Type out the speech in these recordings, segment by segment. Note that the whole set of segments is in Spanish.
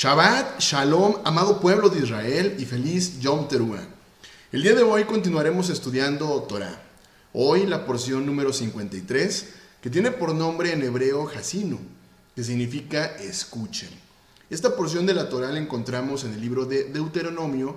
Shabbat, Shalom, amado pueblo de Israel y feliz Yom Teruah. El día de hoy continuaremos estudiando Torah. Hoy la porción número 53, que tiene por nombre en hebreo Hasinu, que significa escuchen. Esta porción de la Torah la encontramos en el libro de Deuteronomio,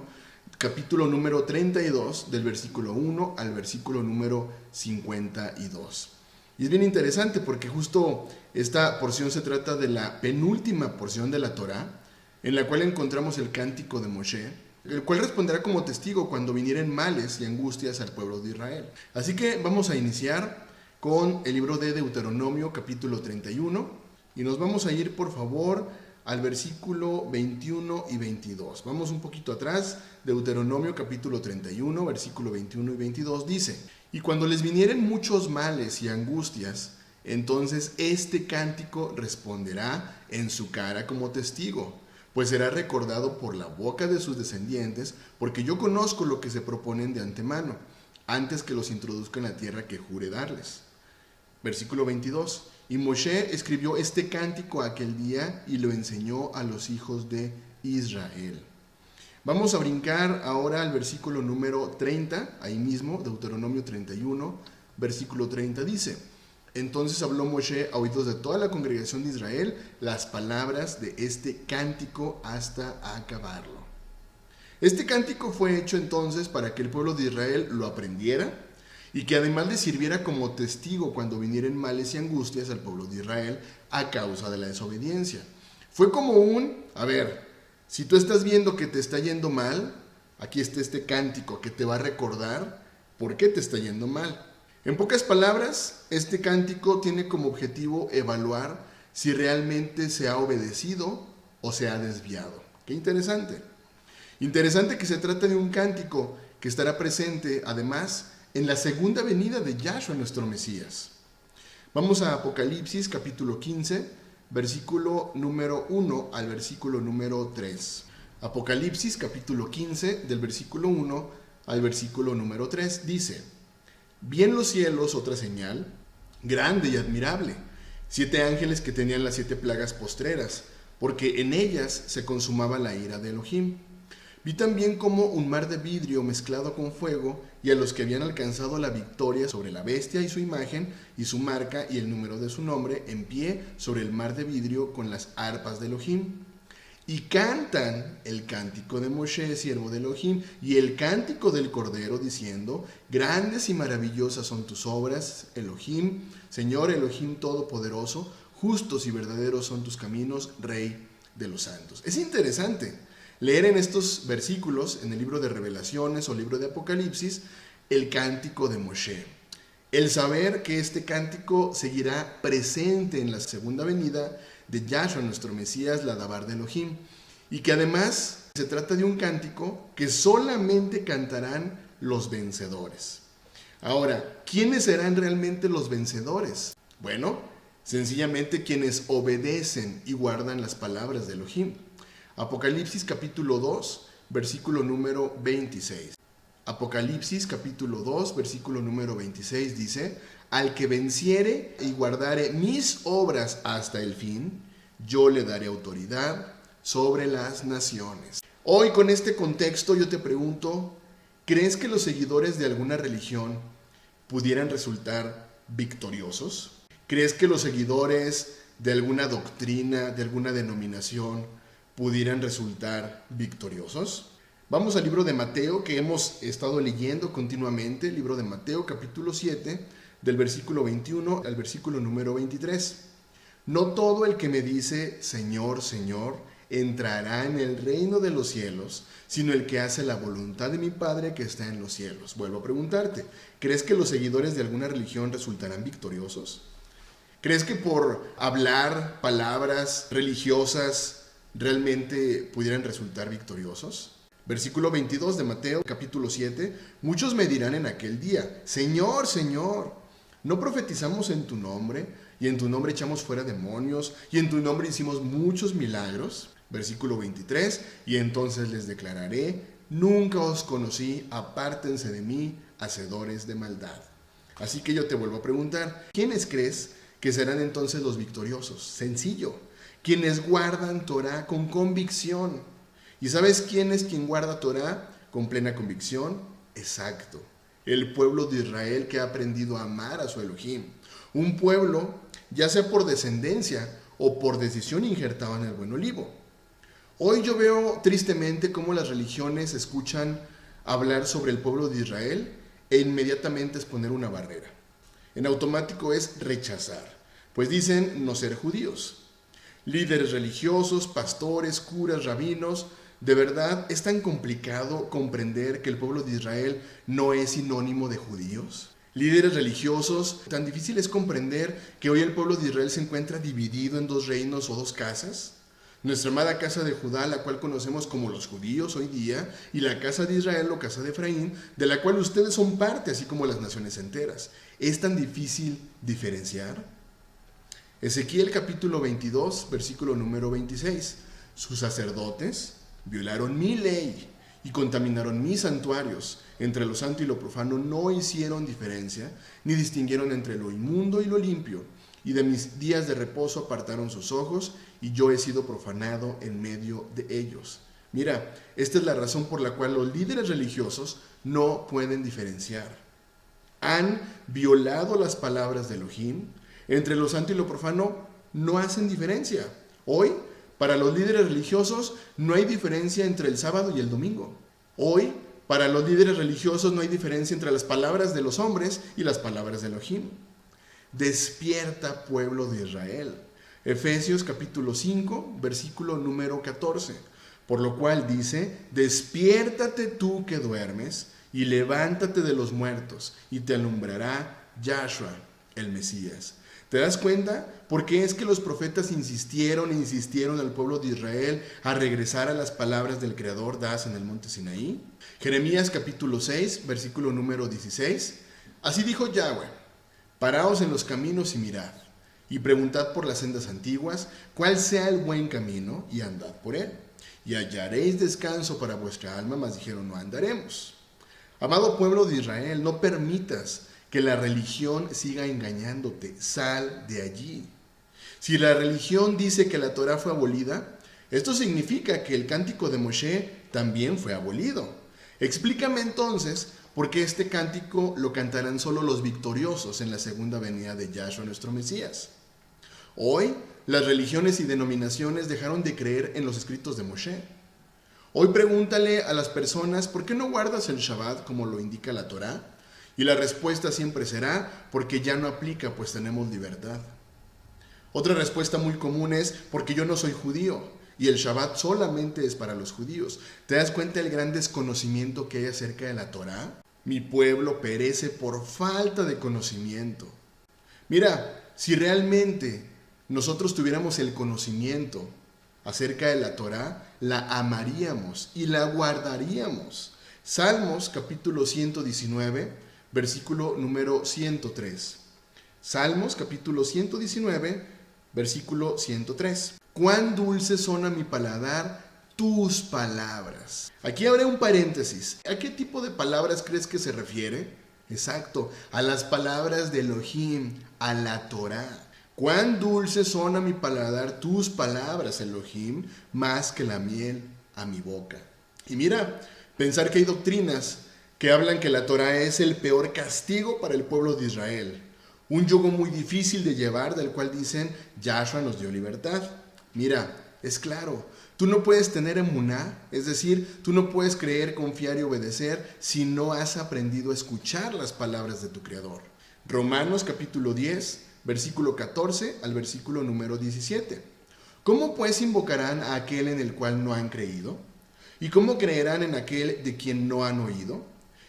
capítulo número 32, del versículo 1 al versículo número 52. Y es bien interesante porque justo esta porción se trata de la penúltima porción de la Torah, en la cual encontramos el cántico de Moshe, el cual responderá como testigo cuando vinieren males y angustias al pueblo de Israel. Así que vamos a iniciar con el libro de Deuteronomio capítulo 31 y nos vamos a ir por favor al versículo 21 y 22. Vamos un poquito atrás. Deuteronomio capítulo 31, versículo 21 y 22 dice: y cuando les vinieren muchos males y angustias, entonces este cántico responderá en su cara como testigo, pues será recordado por la boca de sus descendientes, porque yo conozco lo que se proponen de antemano, antes que los introduzca en la tierra que jure darles. Versículo 22. Y Moshe escribió este cántico aquel día y lo enseñó a los hijos de Israel. Vamos a brincar ahora al versículo número 30, ahí mismo, Deuteronomio 31, versículo 30 dice: entonces habló Moshe a oídos de toda la congregación de Israel las palabras de este cántico hasta acabarlo. Este cántico fue hecho entonces para que el pueblo de Israel lo aprendiera y que además le sirviera como testigo cuando vinieren males y angustias al pueblo de Israel a causa de la desobediencia. Fue como si tú estás viendo que te está yendo mal, aquí está este cántico que te va a recordar por qué te está yendo mal. En pocas palabras, este cántico tiene como objetivo evaluar si realmente se ha obedecido o se ha desviado. ¡Qué interesante! Interesante que se trate de un cántico que estará presente, además, en la segunda venida de Yahshua, nuestro Mesías. Vamos a Apocalipsis, capítulo 15, versículo número 1 al versículo número 3. Apocalipsis, capítulo 15, del versículo 1 al versículo número 3, dice: vi en los cielos otra señal, grande y admirable, 7 ángeles que tenían las 7 plagas postreras, porque en ellas se consumaba la ira de Elohim. Vi también como un mar de vidrio mezclado con fuego, y a los que habían alcanzado la victoria sobre la bestia y su imagen, y su marca y el número de su nombre, en pie sobre el mar de vidrio con las arpas de Elohim. Y cantan el cántico de Moshe, siervo de Elohim, y el cántico del Cordero, diciendo: grandes y maravillosas son tus obras, Elohim, Señor Elohim Todopoderoso, justos y verdaderos son tus caminos, Rey de los santos. Es interesante leer en estos versículos, en el libro de Revelaciones o libro de Apocalipsis, el cántico de Moshe. El saber que este cántico seguirá presente en la segunda venida de Yahshua, nuestro Mesías, la Dabar de Elohim, y que además se trata de un cántico que solamente cantarán los vencedores. Ahora, ¿quiénes serán realmente los vencedores? Bueno, sencillamente quienes obedecen y guardan las palabras de Elohim. Apocalipsis capítulo 2, versículo número 26. Apocalipsis capítulo 2, versículo número 26 dice: al que venciere y guardare mis obras hasta el fin, yo le daré autoridad sobre las naciones. Hoy, con este contexto, yo te pregunto: ¿crees que los seguidores de alguna religión pudieran resultar victoriosos? ¿Crees que los seguidores de alguna doctrina, de alguna denominación, pudieran resultar victoriosos? Vamos al libro de Mateo, que hemos estado leyendo continuamente, el libro de Mateo capítulo 7, del versículo 21 al versículo número 23. No todo el que me dice Señor, Señor, entrará en el reino de los cielos, sino el que hace la voluntad de mi Padre que está en los cielos. Vuelvo a preguntarte, ¿crees que los seguidores de alguna religión resultarán victoriosos? ¿Crees que por hablar palabras religiosas realmente pudieran resultar victoriosos? Versículo 22 de Mateo, capítulo 7. Muchos me dirán en aquel día: Señor, Señor, ¿no profetizamos en tu nombre? Y en tu nombre echamos fuera demonios, y en tu nombre hicimos muchos milagros. Versículo 23. Y entonces les declararé: nunca os conocí, apártense de mí, hacedores de maldad. Así que yo te vuelvo a preguntar: ¿quiénes crees que serán entonces los victoriosos? Sencillo. quienes guardan Torah con convicción. ¿Y sabes quién es quien guarda Torah con plena convicción? Exacto, el pueblo de Israel que ha aprendido a amar a su Elohim. Un pueblo, ya sea por descendencia o por decisión, injertado en el buen olivo. Hoy yo veo tristemente cómo las religiones escuchan hablar sobre el pueblo de Israel e inmediatamente es poner una barrera. En automático es rechazar, pues dicen no ser judíos. Líderes religiosos, pastores, curas, rabinos, de verdad es tan complicado comprender que el pueblo de Israel no es sinónimo de judíos. Líderes religiosos, tan difícil es comprender que hoy el pueblo de Israel se encuentra dividido en dos reinos o dos casas. Nuestra amada casa de Judá, la cual conocemos como los judíos hoy día, y la casa de Israel o casa de Efraín, de la cual ustedes son parte, así como las naciones enteras. ¿Es tan difícil diferenciar? Ezequiel capítulo 22, versículo número 26. Sus sacerdotes violaron mi ley y contaminaron mis santuarios. Entre lo santo y lo profano no hicieron diferencia, ni distinguieron entre lo inmundo y lo limpio. Y de mis días de reposo apartaron sus ojos, y yo he sido profanado en medio de ellos. Mira, esta es la razón por la cual los líderes religiosos no pueden diferenciar. Han violado las palabras de Elohim. Entre lo santo y lo profano no hacen diferencia. Hoy, para los líderes religiosos, no hay diferencia entre el sábado y el domingo. Hoy, para los líderes religiosos, no hay diferencia entre las palabras de los hombres y las palabras de Elohim. Despierta, pueblo de Israel. Efesios capítulo 5, versículo número 14. Por lo cual dice, despiértate tú que duermes y levántate de los muertos y te alumbrará Yahshua, el Mesías. ¿Te das cuenta? ¿Por qué es que los profetas insistieron al pueblo de Israel a regresar a las palabras del Creador dadas en el monte Sinaí? Jeremías capítulo 6, versículo número 16. Así dijo Yahweh. Paraos en los caminos y mirad, y preguntad por las sendas antiguas, cuál sea el buen camino, y andad por él. Y hallaréis descanso para vuestra alma, mas dijeron, no andaremos. Amado pueblo de Israel, no permitas que la religión siga engañándote, sal de allí. Si la religión dice que la Torah fue abolida, esto significa que el cántico de Moshe también fue abolido. Explícame entonces, porque este cántico lo cantarán solo los victoriosos en la segunda venida de Yahshua nuestro Mesías. Hoy, las religiones y denominaciones dejaron de creer en los escritos de Moshe. Hoy pregúntale a las personas, ¿por qué no guardas el Shabbat como lo indica la Torá? Y la respuesta siempre será, porque ya no aplica, pues tenemos libertad. Otra respuesta muy común es, porque yo no soy judío. Y el Shabbat solamente es para los judíos. ¿Te das cuenta del gran desconocimiento que hay acerca de la Torá? Mi pueblo perece por falta de conocimiento. Mira, si realmente nosotros tuviéramos el conocimiento acerca de la Torá, la amaríamos y la guardaríamos. Salmos capítulo 119, versículo número 103. Salmos capítulo 119, versículo 103. Cuán dulces son a mi paladar tus palabras. Aquí habrá un paréntesis. ¿A qué tipo de palabras crees que se refiere? Exacto, a las palabras de Elohim, a la Torá. Cuán dulces son a mi paladar tus palabras, Elohim, más que la miel a mi boca. Y mira, pensar que hay doctrinas que hablan que la Torá es el peor castigo para el pueblo de Israel. Un yugo muy difícil de llevar, del cual dicen, Yahshua nos dio libertad. Mira, es claro, tú no puedes tener emuná, es decir, tú no puedes creer, confiar y obedecer si no has aprendido a escuchar las palabras de tu Creador. Romanos capítulo 10, versículo 14 al versículo número 17. ¿Cómo pues invocarán a aquel en el cual no han creído? ¿Y cómo creerán en aquel de quien no han oído?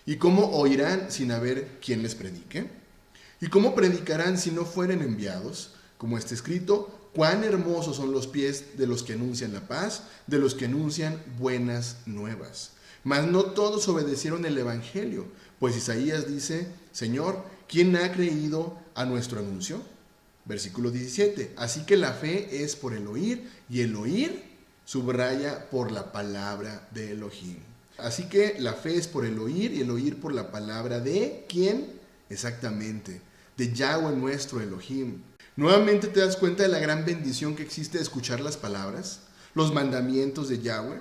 ¿Y cómo oirán sin haber quien les predique? ¿Y cómo predicarán si no fueren enviados? Como está escrito, cuán hermosos son los pies de los que anuncian la paz, de los que anuncian buenas nuevas. Mas no todos obedecieron el evangelio, pues Isaías dice, Señor, ¿quién ha creído a nuestro anuncio? Versículo 17, así que la fe es por el oír, y el oír, subraya, por la palabra de Elohim. Así que la fe es por el oír, y el oír por la palabra de ¿quién? Exactamente, de Yahweh nuestro Elohim. Nuevamente te das cuenta de la gran bendición que existe de escuchar las palabras, los mandamientos de Yahweh.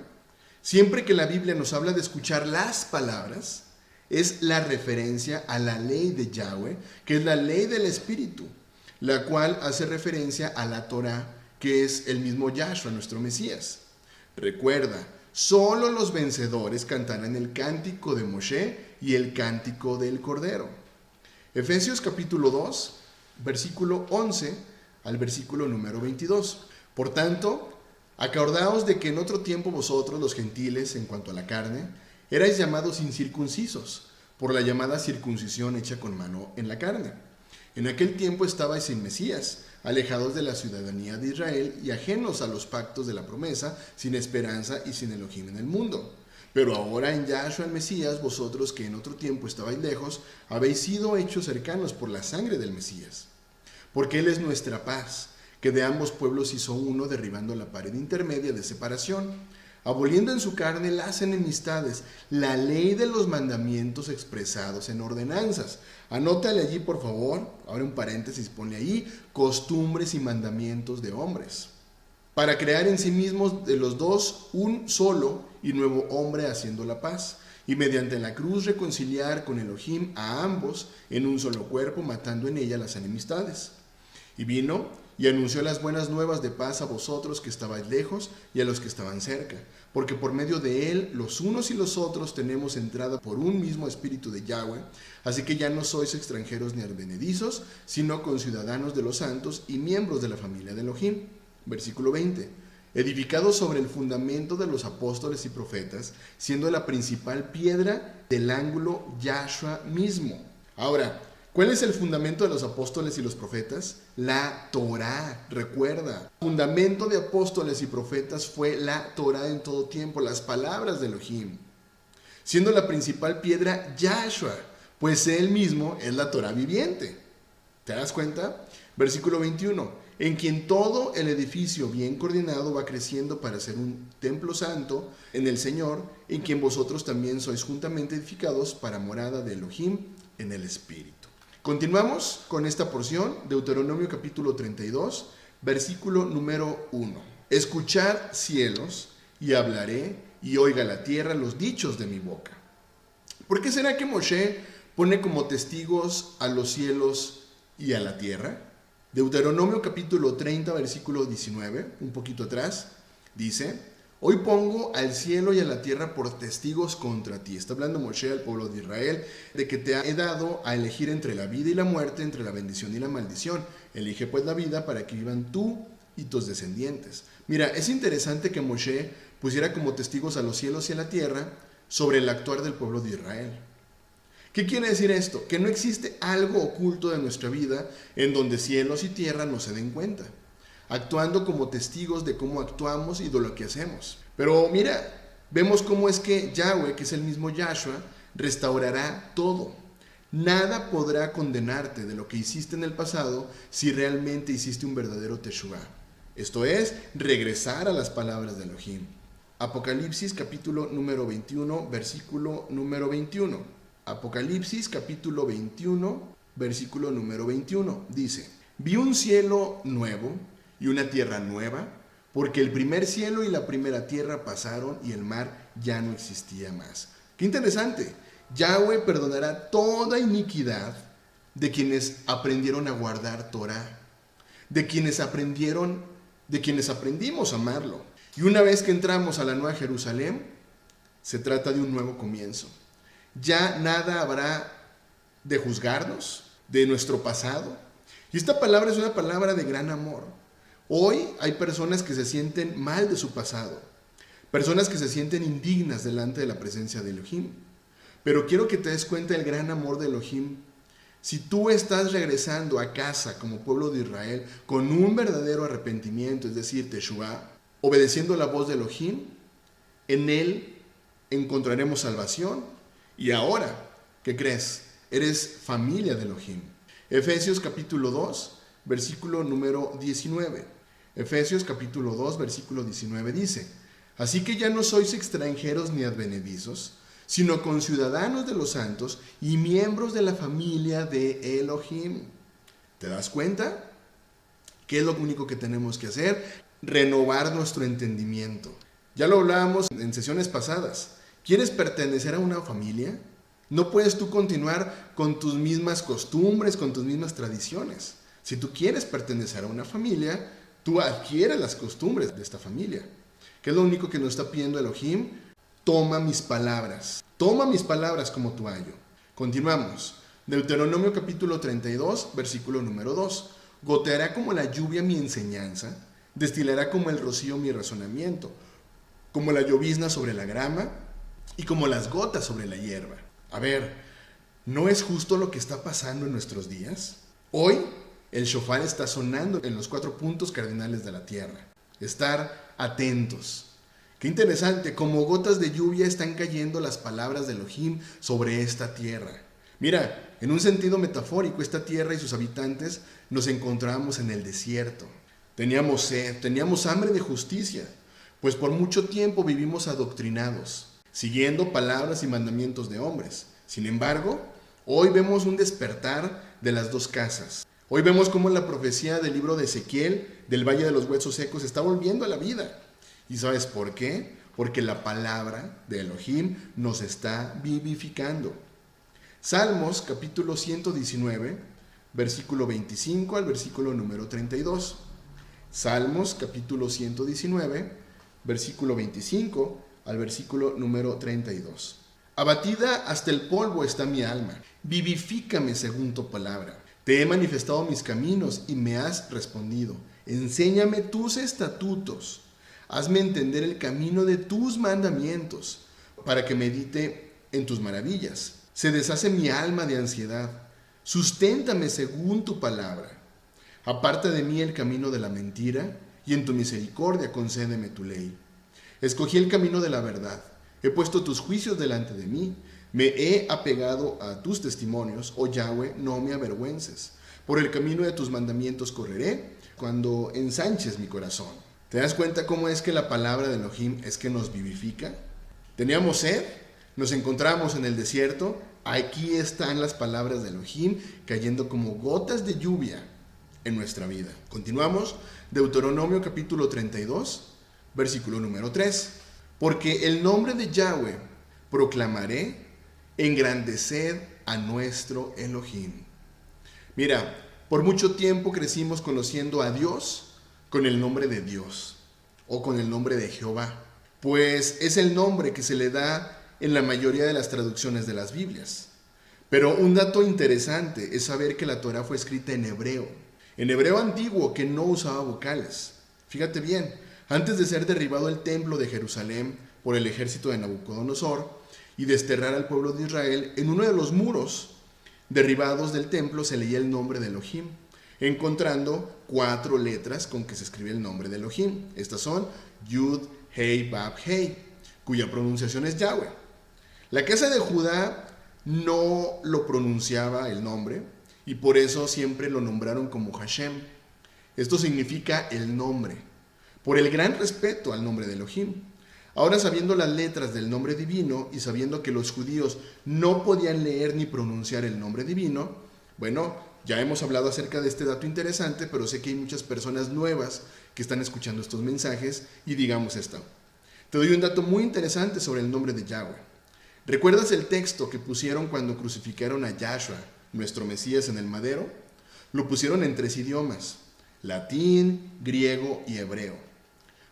Siempre que la Biblia nos habla de escuchar las palabras, es la referencia a la ley de Yahweh, que es la ley del Espíritu, la cual hace referencia a la Torah, que es el mismo Yahshua, nuestro Mesías. Recuerda, solo los vencedores cantarán el cántico de Moshe y el cántico del Cordero. Efesios capítulo 2, versículo 11 al versículo número 22. Por tanto, acordaos de que en otro tiempo vosotros, los gentiles, en cuanto a la carne, erais llamados incircuncisos, por la llamada circuncisión hecha con mano en la carne. En aquel tiempo estabais sin Mesías, alejados de la ciudadanía de Israel y ajenos a los pactos de la promesa, sin esperanza y sin Elohim en el mundo. Pero ahora en Yahshua el Mesías, vosotros que en otro tiempo estabais lejos, habéis sido hechos cercanos por la sangre del Mesías. Porque Él es nuestra paz, que de ambos pueblos hizo uno, derribando la pared intermedia de separación, aboliendo en su carne las enemistades, la ley de los mandamientos expresados en ordenanzas. Anótale allí, por favor, abre un paréntesis, pone ahí, costumbres y mandamientos de hombres, para crear en sí mismos de los dos un solo y nuevo hombre, haciendo la paz, y mediante la cruz reconciliar con Elohim a ambos en un solo cuerpo, matando en ella las enemistades. Y vino y anunció las buenas nuevas de paz a vosotros que estabais lejos y a los que estaban cerca, porque por medio de él los unos y los otros tenemos entrada por un mismo espíritu de Yahweh. Así que ya no sois extranjeros ni advenedizos, sino conciudadanos de los santos y miembros de la familia de Elohim. Versículo 20. Edificados sobre el fundamento de los apóstoles y profetas, siendo la principal piedra del ángulo Yahshua mismo. Ahora, ¿cuál es el fundamento de los apóstoles y los profetas? La Torah, recuerda. El fundamento de apóstoles y profetas fue la Torah en todo tiempo, las palabras de Elohim. Siendo la principal piedra Yahshua, pues él mismo es la Torah viviente. ¿Te das cuenta? Versículo 21. En quien todo el edificio bien coordinado va creciendo para ser un templo santo en el Señor, en quien vosotros también sois juntamente edificados para morada de Elohim en el Espíritu. Continuamos con esta porción, Deuteronomio capítulo 32, versículo número 1. Escuchad cielos y hablaré, y oiga la tierra los dichos de mi boca. ¿Por qué será que Moshe pone como testigos a los cielos y a la tierra? Deuteronomio capítulo 30, versículo 19, un poquito atrás, dice: hoy pongo al cielo y a la tierra por testigos contra ti. Está hablando Moshe al pueblo de Israel de que te he dado a elegir entre la vida y la muerte, entre la bendición y la maldición. Elige pues la vida para que vivan tú y tus descendientes. Mira, es interesante que Moshe pusiera como testigos a los cielos y a la tierra sobre el actuar del pueblo de Israel. ¿Qué quiere decir esto? Que no existe algo oculto de nuestra vida en donde cielos y tierra no se den cuenta, actuando como testigos de cómo actuamos y de lo que hacemos. Pero mira, vemos cómo es que Yahweh, que es el mismo Yahshua, restaurará todo. Nada podrá condenarte de lo que hiciste en el pasado si realmente hiciste un verdadero teshuvah. Esto es, regresar a las palabras de Elohim. Apocalipsis capítulo número 21, versículo número 21. Apocalipsis capítulo 21, versículo número 21. Dice: vi un cielo nuevo y una tierra nueva, porque el primer cielo y la primera tierra pasaron y el mar ya no existía más. Qué interesante. Yahweh perdonará toda iniquidad de quienes aprendieron a guardar Torah, de quienes aprendimos a amarlo. Y una vez que entramos a la Nueva Jerusalén, se trata de un nuevo comienzo. Ya nada habrá de juzgarnos de nuestro pasado. Y esta palabra es una palabra de gran amor. Hoy hay personas que se sienten mal de su pasado, personas que se sienten indignas delante de la presencia de Elohim. Pero quiero que te des cuenta del gran amor de Elohim. Si tú estás regresando a casa como pueblo de Israel con un verdadero arrepentimiento, es decir, teshuvah, obedeciendo la voz de Elohim, en él encontraremos salvación. Y ahora, ¿qué crees? Eres familia de Elohim. Efesios capítulo 2, versículo número 19. Efesios capítulo 2, versículo 19 dice: así que ya no sois extranjeros ni advenedizos, sino conciudadanos de los santos y miembros de la familia de Elohim. ¿Te das cuenta? ¿Qué es lo único que tenemos que hacer? Renovar nuestro entendimiento. Ya lo hablábamos en sesiones pasadas. ¿Quieres pertenecer a una familia? No puedes tú continuar con tus mismas costumbres, con tus mismas tradiciones. Si tú quieres pertenecer a una familia, tú adquieres las costumbres de esta familia. ¿Qué es lo único que nos está pidiendo Elohim? Toma mis palabras como tu ayo. Continuamos. Deuteronomio capítulo 32, versículo número 2. Goteará como la lluvia mi enseñanza, destilará como el rocío mi razonamiento, como la llovizna sobre la grama y como las gotas sobre la hierba. A ver, ¿no es justo lo que está pasando en nuestros días? Hoy el shofar está sonando en los 4 puntos cardinales de la tierra. Estar atentos. Qué interesante, como gotas de lluvia están cayendo las palabras de Elohim sobre esta tierra. Mira, en un sentido metafórico, esta tierra y sus habitantes nos encontramos en el desierto. Teníamos sed, teníamos hambre de justicia, pues por mucho tiempo vivimos adoctrinados, siguiendo palabras y mandamientos de hombres. Sin embargo, hoy vemos un despertar de las dos casas. Hoy vemos cómo la profecía del libro de Ezequiel, del Valle de los Huesos Secos, está volviendo a la vida. ¿Y sabes por qué? Porque la palabra de Elohim nos está vivificando. Salmos capítulo 119, versículo 25 al versículo número 32. Salmos capítulo 119, versículo 25 al versículo número 32. Abatida hasta el polvo está mi alma, vivifícame según tu palabra. Te he manifestado mis caminos y me has respondido. Enséñame tus estatutos. Hazme entender el camino de tus mandamientos, para que medite en tus maravillas. Se deshace mi alma de ansiedad. Susténtame según tu palabra. Aparta de mí el camino de la mentira, y en tu misericordia concédeme tu ley. Escogí el camino de la verdad. He puesto tus juicios delante de mí. Me he apegado a tus testimonios, oh Yahweh, no me avergüences. Por el camino de tus mandamientos correré, cuando ensanches mi corazón. ¿Te das cuenta cómo es que la palabra de Elohim es que nos vivifica? Teníamos sed, nos encontramos en el desierto. Aquí están las palabras de Elohim cayendo como gotas de lluvia en nuestra vida. Continuamos. Deuteronomio capítulo 32, versículo número 3. Porque el nombre de Yahweh proclamaré, engrandeced a nuestro Elohim. Mira, por mucho tiempo crecimos conociendo a Dios con el nombre de Dios o con el nombre de Jehová, pues es el nombre que se le da en la mayoría de las traducciones de las Biblias. Pero un dato interesante es saber que la Torá fue escrita en hebreo antiguo que no usaba vocales. Fíjate bien, antes de ser derribado el templo de Jerusalén por el ejército de Nabucodonosor y desterrar al pueblo de Israel, en uno de los muros derribados del templo se leía el nombre de Elohim, encontrando 4 letras con que se escribe el nombre de Elohim. Estas son Yud, Hei, Bab, Hei, cuya pronunciación es Yahweh. La casa de Judá no lo pronunciaba el nombre y por eso siempre lo nombraron como Hashem. Esto significa el nombre, por el gran respeto al nombre de Elohim. Ahora, sabiendo las letras del nombre divino y sabiendo que los judíos no podían leer ni pronunciar el nombre divino, bueno, ya hemos hablado acerca de este dato interesante, pero sé que hay muchas personas nuevas que están escuchando estos mensajes y digamos esto. Te doy un dato muy interesante sobre el nombre de Yahweh. ¿Recuerdas el texto que pusieron cuando crucificaron a Yahshua, nuestro Mesías, en el madero? Lo pusieron en 3 idiomas, latín, griego y hebreo.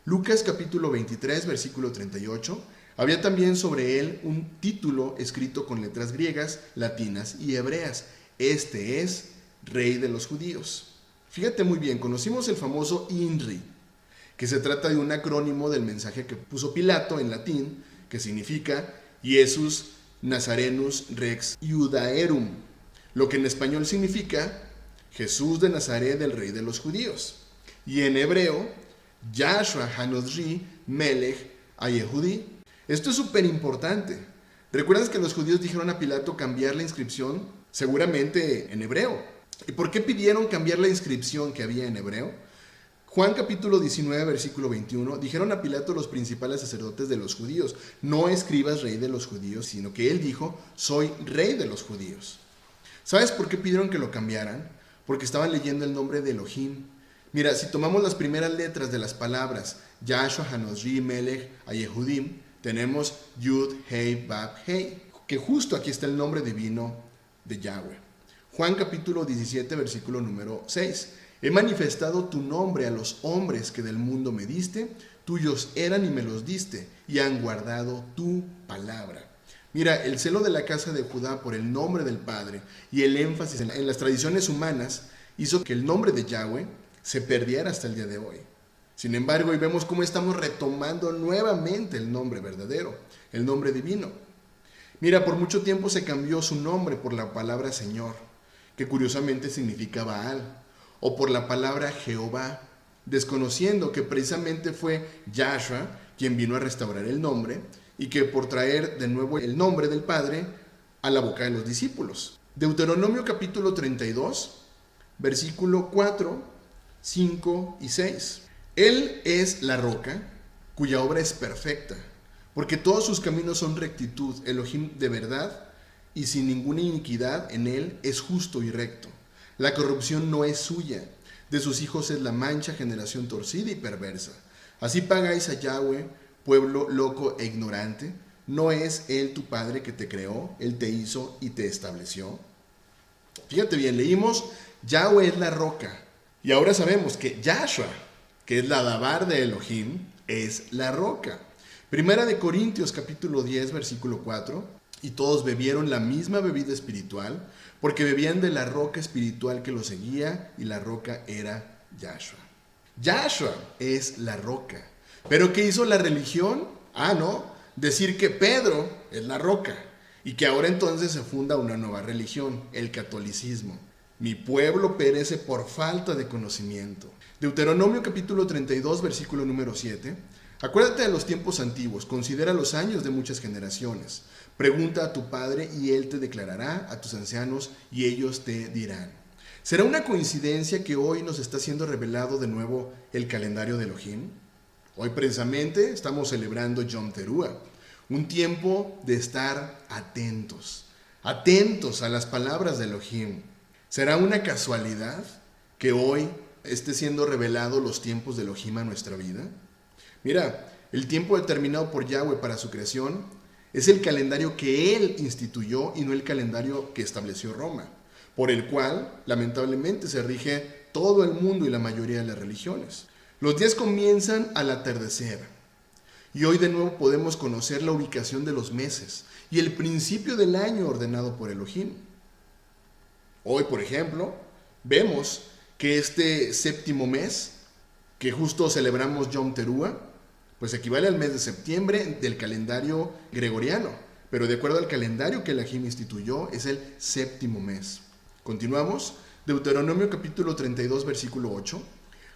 Lucas capítulo 23, versículo 38, había también sobre él un título escrito con letras griegas, latinas y hebreas. Este es Rey de los Judíos. Fíjate muy bien, conocimos el famoso INRI, que se trata de un acrónimo del mensaje que puso Pilato en latín, que significa Jesus Nazarenus Rex Iudaerum, lo que en español significa Jesús de Nazaret, el Rey de los Judíos. Y en hebreo, Yahshua Hanodri Melech Ayehudi. Esto es súper importante. ¿Recuerdas que los judíos dijeron a Pilato cambiar la inscripción? Seguramente en hebreo. ¿Y por qué pidieron cambiar la inscripción que había en hebreo? Juan capítulo 19, versículo 21, dijeron a Pilato los principales sacerdotes de los judíos: no escribas rey de los judíos, sino que él dijo: soy rey de los judíos. ¿Sabes por qué pidieron que lo cambiaran? Porque estaban leyendo el nombre de Elohim. Mira, si tomamos las primeras letras de las palabras Yahshua, Hanosri, Melech, Ayehudim, tenemos Yud, Hei, Bab, Hei, que justo aquí está el nombre divino de Yahweh. Juan capítulo 17, versículo número 6. He manifestado tu nombre a los hombres que del mundo me diste, tuyos eran y me los diste, y han guardado tu palabra. Mira, el celo de la casa de Judá por el nombre del Padre y el énfasis en las tradiciones humanas hizo que el nombre de Yahweh se perdiera hasta el día de hoy. Sin embargo, hoy vemos cómo estamos retomando nuevamente el nombre verdadero, el nombre divino. Mira, por mucho tiempo se cambió su nombre por la palabra Señor, que curiosamente significa Baal, o por la palabra Jehová, desconociendo que precisamente fue Yahshua quien vino a restaurar el nombre y que por traer de nuevo el nombre del Padre a la boca de los discípulos. Deuteronomio capítulo 32, versículo 4, 5 y 6. Él es la roca, cuya obra es perfecta, porque todos sus caminos son rectitud, Elohim de verdad, y sin ninguna iniquidad en él es justo y recto. La corrupción no es suya, de sus hijos es la mancha, generación torcida y perversa. Así pagáis a Yahweh, pueblo loco e ignorante. ¿No es él tu padre que te creó, él te hizo y te estableció? Fíjate bien, leímos Yahweh es la roca, y ahora sabemos que Yahshua, que es la Dabar de Elohim, es la roca. Primera de Corintios capítulo 10, versículo 4. Y todos bebieron la misma bebida espiritual, porque bebían de la roca espiritual que los seguía, y la roca era Yahshua. Yahshua es la roca. ¿Pero qué hizo la religión? No, decir que Pedro es la roca, y que ahora entonces se funda una nueva religión, el catolicismo. Mi pueblo perece por falta de conocimiento. Deuteronomio capítulo 32, versículo número 7. Acuérdate de los tiempos antiguos, considera los años de muchas generaciones. Pregunta a tu padre y él te declarará, a tus ancianos y ellos te dirán. ¿Será una coincidencia que hoy nos está siendo revelado de nuevo el calendario de Elohim? Hoy precisamente estamos celebrando Yom Teruah, un tiempo de estar atentos a las palabras de Elohim. ¿Será una casualidad que hoy esté siendo revelado los tiempos de Elohim a nuestra vida? Mira, el tiempo determinado por Yahweh para su creación es el calendario que Él instituyó y no el calendario que estableció Roma, por el cual, lamentablemente, se rige todo el mundo y la mayoría de las religiones. Los días comienzan al atardecer y hoy de nuevo podemos conocer la ubicación de los meses y el principio del año ordenado por Elohim. Hoy, por ejemplo, vemos que este séptimo mes, que justo celebramos Yom Teruah, pues equivale al mes de septiembre del calendario gregoriano, pero de acuerdo al calendario que Elohim instituyó, es el séptimo mes. Continuamos, Deuteronomio capítulo 32, versículo 8.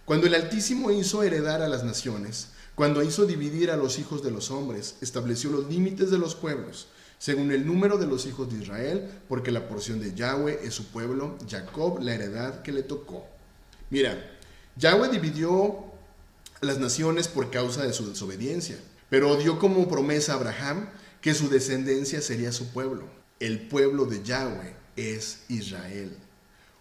Cuando el Altísimo hizo heredar a las naciones, cuando hizo dividir a los hijos de los hombres, estableció los límites de los pueblos, según el número de los hijos de Israel, porque la porción de Yahweh es su pueblo, Jacob la heredad que le tocó. Mira, Yahweh dividió las naciones por causa de su desobediencia, pero dio como promesa a Abraham que su descendencia sería su pueblo. El pueblo de Yahweh es Israel.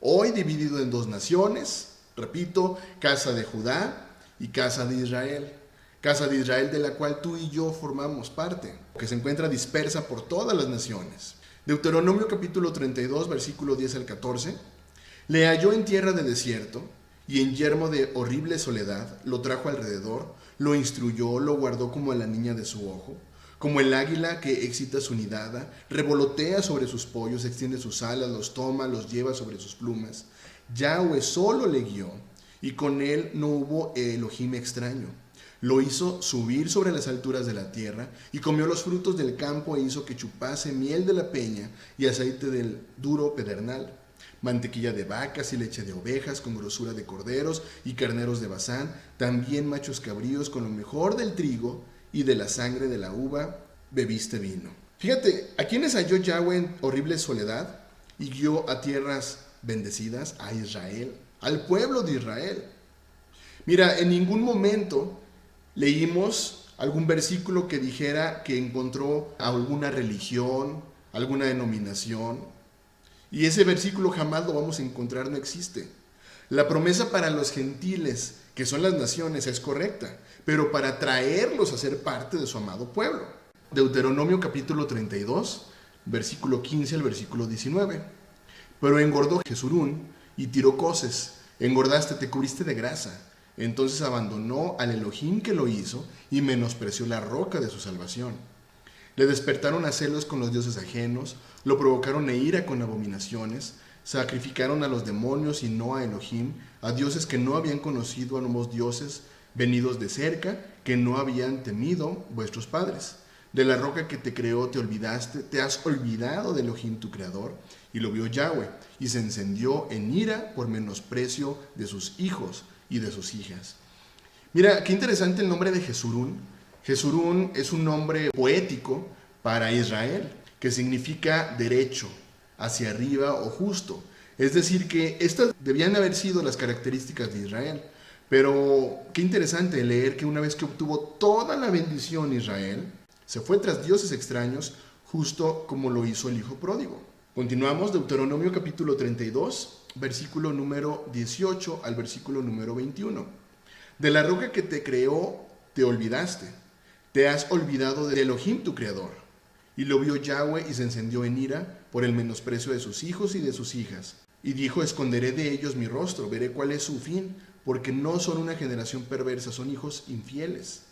Hoy dividido en dos naciones, repito, casa de Judá y casa de Israel. Casa de Israel de la cual tú y yo formamos parte, que se encuentra dispersa por todas las naciones. Deuteronomio capítulo 32, versículo 10 al 14. Le halló en tierra de desierto, y en yermo de horrible soledad lo trajo alrededor, lo instruyó, lo guardó como a la niña de su ojo, como el águila que excita su nidada, revolotea sobre sus pollos, extiende sus alas, los toma, los lleva sobre sus plumas. Yahweh solo le guió, y con él no hubo Elohim extraño. Lo hizo subir sobre las alturas de la tierra, y comió los frutos del campo, e hizo que chupase miel de la peña y aceite del duro pedernal. Mantequilla de vacas y leche de ovejas, con grosura de corderos y carneros de Basán, también machos cabríos, con lo mejor del trigo y de la sangre de la uva, bebiste vino. Fíjate, ¿a quiénes halló Yahweh en horrible soledad y guió a tierras bendecidas? A Israel, al pueblo de Israel. Mira, en ningún momento leímos algún versículo que dijera que encontró a alguna religión, alguna denominación. Y ese versículo jamás lo vamos a encontrar, no existe. La promesa para los gentiles, que son las naciones, es correcta, pero para traerlos a ser parte de su amado pueblo. Deuteronomio capítulo 32, versículo 15 al versículo 19. Pero engordó Jesurún y tiró coces, engordaste, te cubriste de grasa. Entonces abandonó al Elohim que lo hizo y menospreció la roca de su salvación. Le despertaron a celos con los dioses ajenos, lo provocaron a ira con abominaciones, sacrificaron a los demonios y no a Elohim, a dioses que no habían conocido, a nuevos dioses venidos de cerca, que no habían temido vuestros padres. De la roca que te creó te olvidaste, te has olvidado de Elohim tu creador, y lo vio Yahweh, y se encendió en ira por menosprecio de sus hijos y de sus hijas. Mira, qué interesante el nombre de Jesurún. Jesurún es un nombre poético para Israel, que significa derecho, hacia arriba o justo. Es decir, que estas debían haber sido las características de Israel. Pero qué interesante leer que una vez que obtuvo toda la bendición Israel, se fue tras dioses extraños, justo como lo hizo el hijo pródigo. Continuamos, Deuteronomio capítulo 32, versículo número 18 al versículo número 21. De la roca que te creó te olvidaste, te has olvidado de Elohim tu creador. Y lo vio Yahweh y se encendió en ira por el menosprecio de sus hijos y de sus hijas. Y dijo, esconderé de ellos mi rostro, veré cuál es su fin, porque no son una generación perversa, son hijos infieles.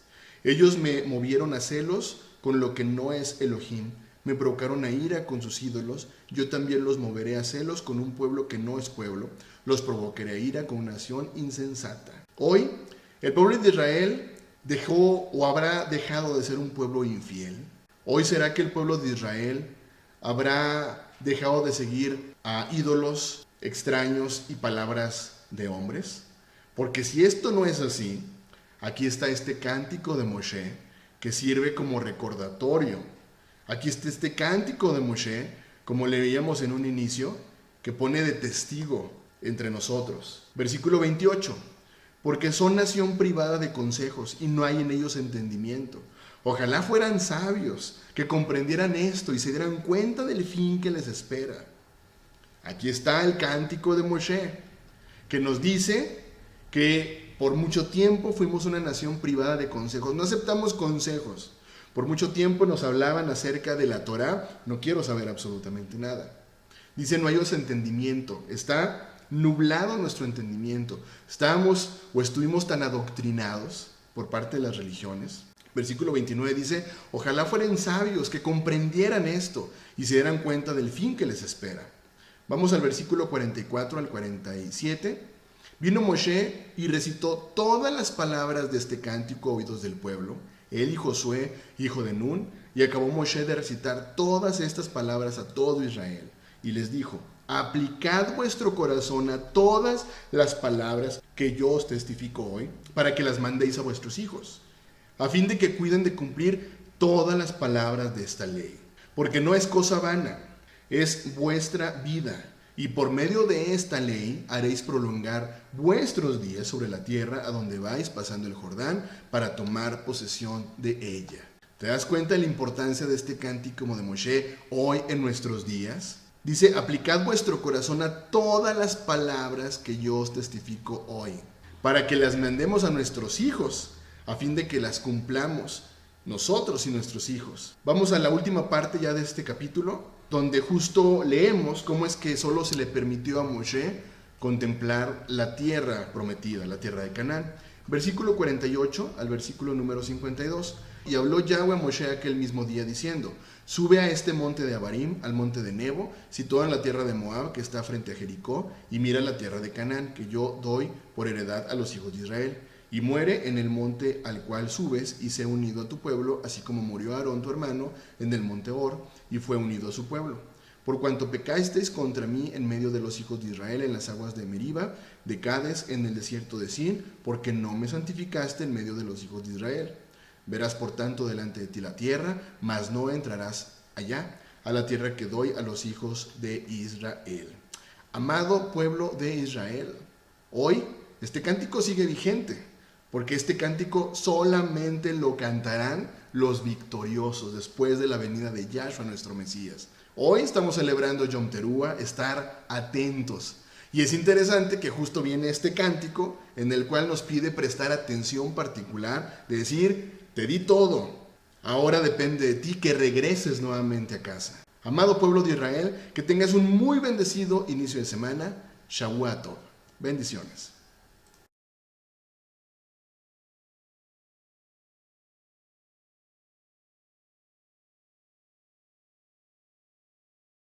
Ellos me movieron a celos con lo que no es Elohim, me provocaron a ira con sus ídolos, yo también los moveré a celos con un pueblo que no es pueblo, los provocaré a ira con una nación insensata. Hoy, el pueblo de Israel dejó o habrá dejado de ser un pueblo infiel. Hoy será que el pueblo de Israel habrá dejado de seguir a ídolos extraños y palabras de hombres. Porque si esto no es así, aquí está este cántico de Moshe que sirve como recordatorio. Aquí está este cántico de Moshe, como le veíamos en un inicio, que pone de testigo entre nosotros. Versículo 28. Porque son nación privada de consejos y no hay en ellos entendimiento. Ojalá fueran sabios, que comprendieran esto y se dieran cuenta del fin que les espera. Aquí está el cántico de Moshe, que nos dice que por mucho tiempo fuimos una nación privada de consejos. No aceptamos consejos. Por mucho tiempo nos hablaban acerca de la Torá. No quiero saber absolutamente nada. Dice, no hay entendimiento. Está nublado nuestro entendimiento. Estábamos o estuvimos tan adoctrinados por parte de las religiones. Versículo 29 dice, ojalá fueran sabios, que comprendieran esto y se dieran cuenta del fin que les espera. Vamos al versículo 44 al 47. Vino Moshe y recitó todas las palabras de este cántico a oídos del pueblo, él y Josué, hijo de Nun, y acabó Moshe de recitar todas estas palabras a todo Israel. Y les dijo, aplicad vuestro corazón a todas las palabras que yo os testifico hoy, para que las mandéis a vuestros hijos, a fin de que cuiden de cumplir todas las palabras de esta ley. Porque no es cosa vana, es vuestra vida. Y por medio de esta ley haréis prolongar vuestros días sobre la tierra a donde vais pasando el Jordán para tomar posesión de ella. ¿Te das cuenta de la importancia de este cántico de Moshe hoy en nuestros días? Dice, aplicad vuestro corazón a todas las palabras que yo os testifico hoy, para que las mandemos a nuestros hijos, a fin de que las cumplamos nosotros y nuestros hijos. Vamos a la última parte ya de este capítulo, donde justo leemos cómo es que solo se le permitió a Moshe contemplar la tierra prometida, la tierra de Canaán. Versículo 48 al versículo número 52. Y habló Yahweh a Moshe aquel mismo día diciendo, sube a este monte de Abarim, al monte de Nebo, situado en la tierra de Moab, que está frente a Jericó, y mira la tierra de Canaán, que yo doy por heredad a los hijos de Israel. Y muere en el monte al cual subes, y sé unido a tu pueblo, así como murió Aarón tu hermano en el monte Hor, y fue unido a su pueblo. Por cuanto pecasteis contra mí en medio de los hijos de Israel en las aguas de Meriba, de Cades, en el desierto de Sin, porque no me santificaste en medio de los hijos de Israel. Verás por tanto delante de ti la tierra, mas no entrarás allá, a la tierra que doy a los hijos de Israel. Amado pueblo de Israel, hoy este cántico sigue vigente, porque este cántico solamente lo cantarán los victoriosos después de la venida de Yahshua, nuestro Mesías. Hoy estamos celebrando Yom Teruah, estar atentos. Y es interesante que justo viene este cántico en el cual nos pide prestar atención particular, de decir, te di todo, ahora depende de ti que regreses nuevamente a casa. Amado pueblo de Israel, que tengas un muy bendecido inicio de semana. Shavua Tov. Bendiciones.